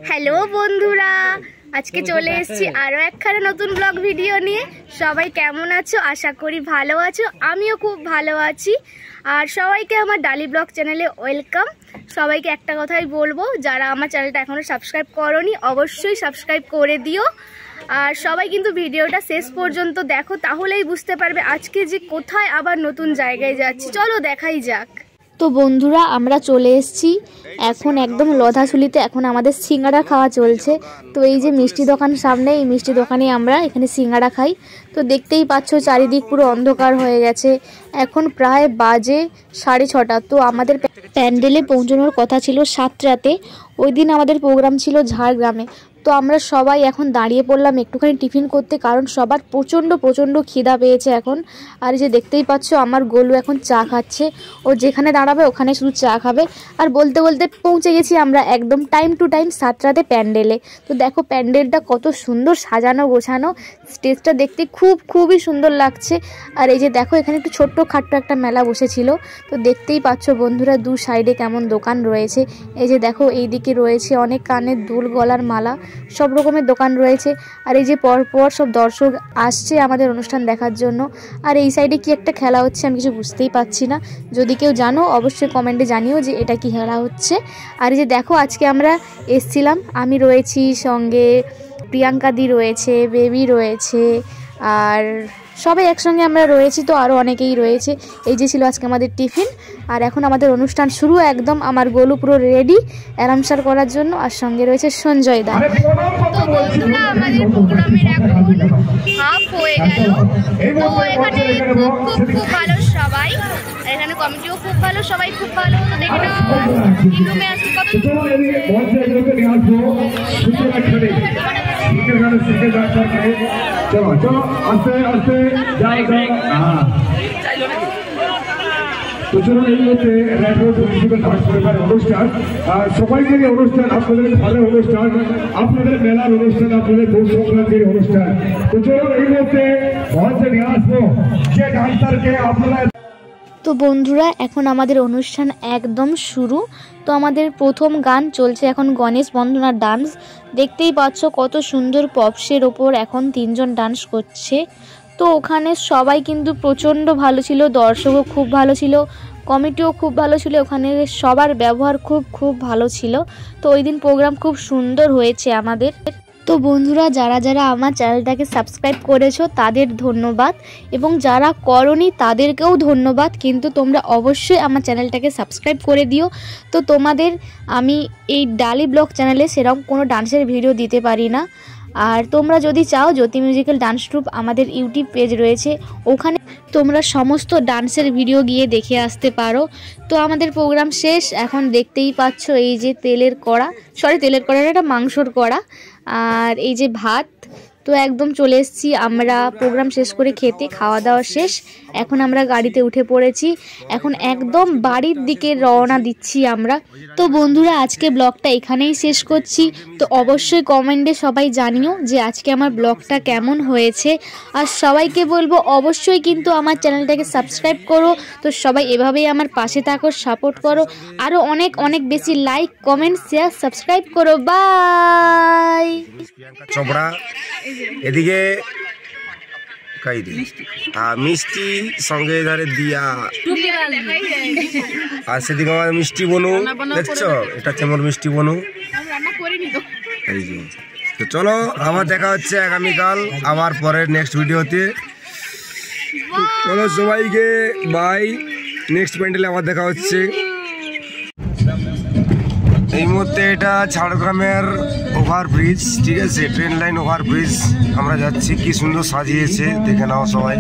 Hello বন্ধুরা, আজকে চলে এসেছি আরো একখানা নতুন ব্লগ ভিডিও নিয়ে। সবাই কেমন আছো? আশা করি ভালো আছো। আমিও খুব ভালো আছি। আর সবাইকে আমার ডালি ব্লগ চ্যানেলে ওয়েলকাম। সবাইকে একটা কথাই বলবো, যারা আমার চ্যানেলটা এখনো সাবস্ক্রাইব করোনি অবশ্যই সাবস্ক্রাইব করে দিও। আর সবাই কিন্তু ভিডিওটা শেষ পর্যন্ত দেখো, তাহলেই বুঝতে পারবে আজকে যে কোথায় আবার নতুন জায়গায় যাচ্ছি। চলো দেখাই যাক। তো বন্ধুরা, আমরা চলে এসেছি এখন একদম লধাশুলিতে। এখন আমাদের সিঙ্গাড়া খাওয়া চলছে। তো এই যে মিষ্টি দোকান সামনে, এই মিষ্টি দোকানে আমরা এখানে সিঙ্গাড়া খাই। তো দেখতেই পাচ্ছ চারিদিক পুরো অন্ধকার হয়ে গেছে। এখন প্রায় বাজে 6:30। তো আমাদের প্যান্ডেলে পৌঁছানোর কথা ছিল 7টাতে। ওই দিন আমাদের প্রোগ্রাম ছিল ঝাড়গ্রামে। তো আমরা সবাই এখন দাঁড়িয়ে পড়লাম একটুখানি টিফিন করতে, কারণ সবার প্রচণ্ড খিদা পেয়েছে এখন। আর যে দেখতেই পাচ্ছ আমার গোলু এখন চা খাচ্ছে। ও যেখানে দাঁড়াবে ওখানে শুধু চা খাবে। আর বলতে বলতে পৌঁছে গেছি আমরা একদম টাইম টু টাইম 7টাতে প্যান্ডেলে। তো দেখো প্যান্ডেলটা কত সুন্দর সাজানো গোছানো, স্টেজটা দেখতে খুবই সুন্দর লাগছে। আর এই যে দেখো এখানে একটু ছোট্ট খাট্ট একটা মেলা বসেছিল। তো দেখতেই পাচ্ছ বন্ধুরা দু সাইডে কেমন দোকান রয়েছে। এই যে দেখো এইদিকে রয়েছে অনেক কানের দুল, গলার মালা, সব রকমের দোকান রয়েছে। আর এই যে পরপর সব দর্শক আসছে আমাদের অনুষ্ঠান দেখার জন্য। আর এই সাইডে কি একটা খেলা হচ্ছে আমি কিছু বুঝতেই পারছি না। যদি কেউ জানো অবশ্যই কমেন্টে জানিও যে এটা কি খেলা হচ্ছে। আর এই যে দেখো আজকে আমরা এসছিলাম, আমি রয়েছি, সঙ্গে প্রিয়াঙ্কা দি রয়েছে, বেবি রয়েছে, আর সবাই একসঙ্গে আমরা রয়েছি। তো আরও অনেকেই রয়েছে। এই যে ছিল আজকে আমাদের টিফিন। আর এখন আমাদের অনুষ্ঠান শুরু একদম। আমার গোলু পুরো রেডি অ্যানাউন্সার করার জন্য, আর সঙ্গে রয়েছে সঞ্জয় দা। তো বন্ধুরা আমাদের প্রোগ্রামের এখন হাফ হয়ে গেল। তো এখানে খুব ভালো সবাই, এখানে কমিটিও খুব ভালো, সবাই খুব ভালো। তো দেখে নাও ইন্ডুমে আজকে কত চলো আস্তে আস্তে যাই। তো চলুন এই হচ্ছে রেড রোড মিউজিক্যাল ডান্স পরিবারের অনুষ্ঠান। সবাইকে অনুষ্ঠান, আপনাদের ভালো অনুষ্ঠান, আপনাদের মেলার অনুষ্ঠান, আপনাদের পৌষ সংক্রান্তির অনুষ্ঠান। তো চলুন এই মুহূর্তে মঞ্চে নিয়ে আসবো সে ডান্সারকে আপনারা। তো বন্ধুরা এখন আমাদের অনুষ্ঠান একদম শুরু। তো আমাদের প্রথম গান চলছে এখন গণেশ বন্দনার ডান্স। দেখতেই পাচ্ছ কত সুন্দর পপসের ওপর এখন 3জন ডান্স করছে। তো ওখানে সবাই কিন্তু প্রচণ্ড ভালো ছিল, দর্শকও খুব ভালো ছিল, কমিটিও খুব ভালো ছিল, ওখানে সবার ব্যবহার খুব ভালো ছিল। তো ওই দিন প্রোগ্রাম খুব সুন্দর হয়েছে আমাদের। তো বন্ধুরা যারা আমার চ্যানেলটাকে সাবস্ক্রাইব করেছো তাদের ধন্যবাদ, এবং যারা করোনি তাদেরকেও ধন্যবাদ। কিন্তু তোমরা অবশ্যই আমার চ্যানেলটাকে সাবস্ক্রাইব করে দিও। তো তোমাদের আমি এই ডালি ব্লগ চ্যানেলে সেরকম কোনো ডান্সের ভিডিও দিতে পারি না। আর তোমরা যদি চাও জ্যোতি মিউজিক্যাল ডান্স ট্রুপ আমাদের ইউটিউব পেজ রয়েছে, ওখানে তোমরা সমস্ত ডান্সের ভিডিও গিয়ে দেখে আসতে পারো। তো আমাদের প্রোগ্রাম শেষ। এখন দেখতেই পাচ্ছ এই যে তেলের কড়া এটা মাংসর কড়া, আর এই যে ভাত। তো একদম চলে এসেছি আমরা প্রোগ্রাম শেষ করে খেতে, খাওয়া দাওয়া শেষ। এখন আমরা গাড়িতে উঠে পড়েছি, এখন একদম বাড়ির দিকে রওনা দিচ্ছি আমরা। তো বন্ধুরা আজকে ব্লগটা এখানেই শেষ করছি। তো অবশ্যই কমেন্টে সবাই জানিও যে আজকে আমার ব্লগটা কেমন হয়েছে। আর সবাইকে বলবো অবশ্যই কিন্তু আমার চ্যানেলটাকে সাবস্ক্রাইব করো। তো সবাই এভাবেই আমার পাশে থাকো, সাপোর্ট করো। আরও অনেক বেশি লাইক, কমেন্ট, শেয়ার, সাবস্ক্রাইব করো। বাই। চোপড়া এদিকে মিষ্টি, সঙ্গে এধারে দিয়া, আর সেদিকে আমার মিষ্টি বনু। দেখছো এটা হচ্ছে আমার মিষ্টি বনু। তো চলো আবার দেখা হচ্ছে আগামীকাল আবার পরের নেক্সট ভিডিওতে। চলো সবাইকে বাই, নেক্সট প্যান্ডেলে আবার দেখা হচ্ছে। এই মুহূর্তে এটা ঝাড়গ্রামের ওভারব্রিজ, ঠিক আছে, ট্রেন লাইন ওভারব্রিজ আমরা যাচ্ছি। কি সুন্দর সাজিয়েছে দেখে নাও সবাই।